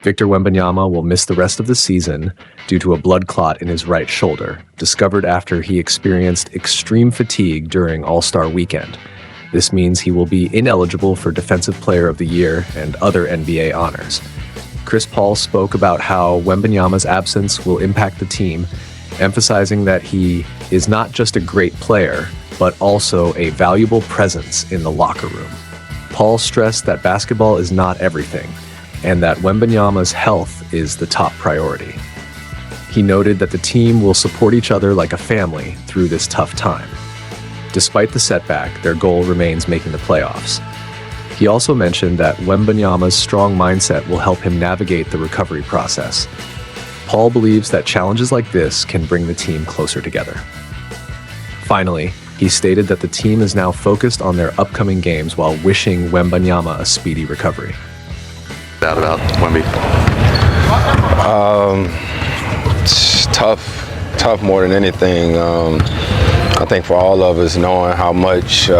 Victor Wembanyama will miss the rest of the season due to a blood clot in his right shoulder, discovered after he experienced extreme fatigue during All-Star Weekend. This means he will be ineligible for Defensive Player of the Year and other NBA honors. Chris Paul spoke about how Wembanyama's absence will impact the team, emphasizing that he is not just a great player, but also a valuable presence in the locker room. Paul stressed that basketball is not everything, and that Wembanyama's health is the top priority. He noted that the team will support each other like a family through this tough time. Despite the setback, their goal remains making the playoffs. He also mentioned that Wembanyama's strong mindset will help him navigate the recovery process. Paul believes that challenges like this can bring the team closer together. Finally, he stated that the team is now focused on their upcoming games while wishing Wembanyama a speedy recovery. About Wemby? Tough more than anything. I think for all of us, knowing how much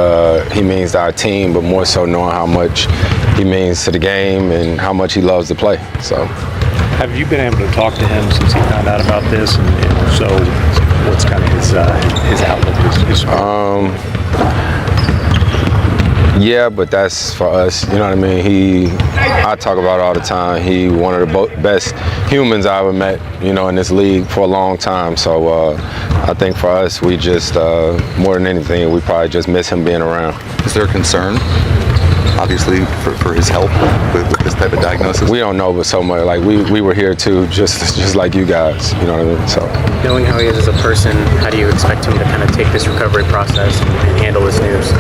he means to our team, but more so knowing how much he means to the game and how much he loves to play. So, have you been able to talk to him since he found out about this? And so, what's kind of his outlook? Yeah, but that's for us, you know what I mean? I talk about it all the time. He one of the best humans I ever met, you know, in this league for a long time. So I think for us, we just, more than anything, we probably just miss him being around. Is there a concern, obviously, for his health with this type of diagnosis? We don't know, but so much. Like, we were here too, just like you guys, you know what I mean? So, knowing how he is as a person, how do you expect him to kind of take this recovery process and handle this news?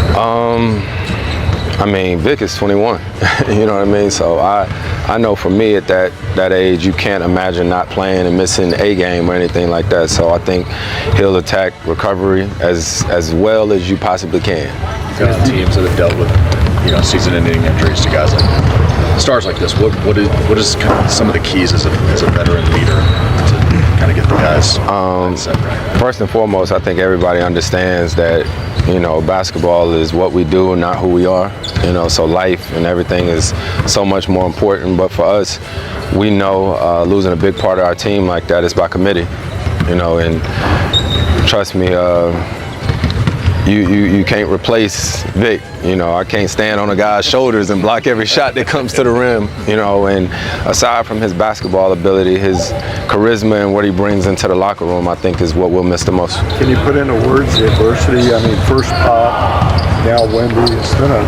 I mean, Vic is 21, you know what I mean? So I know for me at that age, you can't imagine not playing and missing a game or anything like that. So I think he'll attack recovery as well as you possibly can. Teams that have dealt with, season-ending injuries to guys like stars like this. What is kind of some of the keys as a veteran leader to kind of get the guys set right? First and foremost, I think everybody understands that, basketball is what we do and not who we are. So life and everything is so much more important. But for us, we know losing a big part of our team like that is by committee. And trust me, you can't replace Vic. I can't stand on a guy's shoulders and block every shot that comes to the rim. And aside from his basketball ability, his charisma and what he brings into the locker room, I think is what we'll miss the most. Can you put into words the adversity? I mean, first Pop, now Wemby. It's been a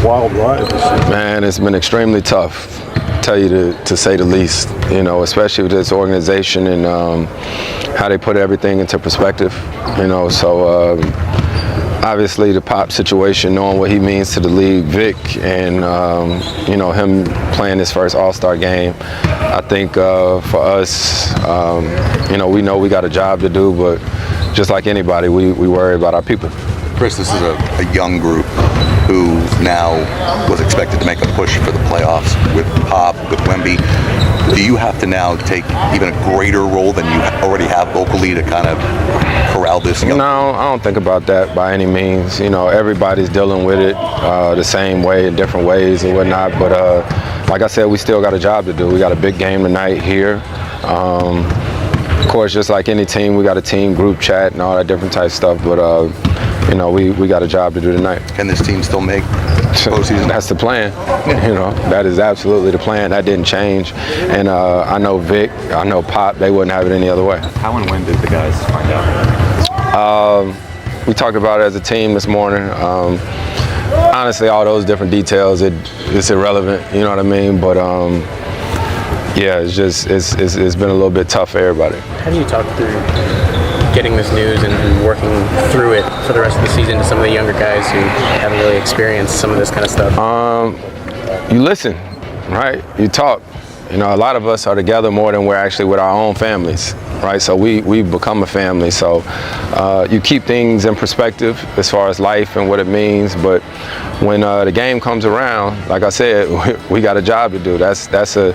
wild ride this season. Man, it's been extremely tough, tell you to say the least. Especially with this organization and how they put everything into perspective. So obviously the Pop situation, knowing what he means to the league, Vic, and him playing his first All-Star game. I think for us, we know we got a job to do, but just like anybody, we worry about our people. Chris, this is a young group who now was expected to make a push for the playoffs with Pop, with Wemby. Do you have to now take even a greater role than you already have vocally to kind of corral this? No, I don't think about that by any means. Everybody's dealing with it the same way in different ways and whatnot. But like I said, we still got a job to do. We got a big game tonight here. Of course, just like any team, we got a team group chat and all that different type of stuff. But we got a job to do tonight. Can this team still make postseason? That's the plan. That is absolutely the plan. That didn't change. And I know Vic, I know Pop, they wouldn't have it any other way. How and when did the guys find out? We talked about it as a team this morning. Honestly, all those different details, it's irrelevant, you know what I mean? But yeah, it's been a little bit tough for everybody. How do you talk through getting this news and working through it for the rest of the season to some of the younger guys who haven't really experienced some of this kind of stuff? You listen, right? You talk. A lot of us are together more than we're actually with our own families, right? So we've become a family. So you keep things in perspective as far as life and what it means. But when the game comes around, like I said, we got a job to do. That's a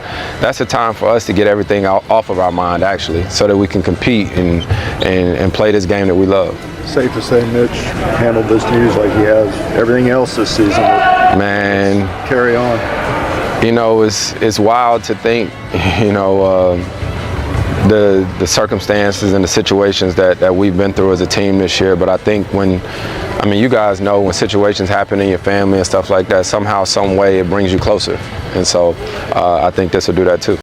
time for us to get everything off of our mind, actually, so that we can compete and play this game that we love. Safe to say Mitch handled this news like he has everything else this season. Man, Carry on. You know, it's wild to think, you know, the circumstances and the situations that we've been through as a team this year. But I think you guys know when situations happen in your family and stuff like that, somehow, some way, it brings you closer. And so I think this will do that too.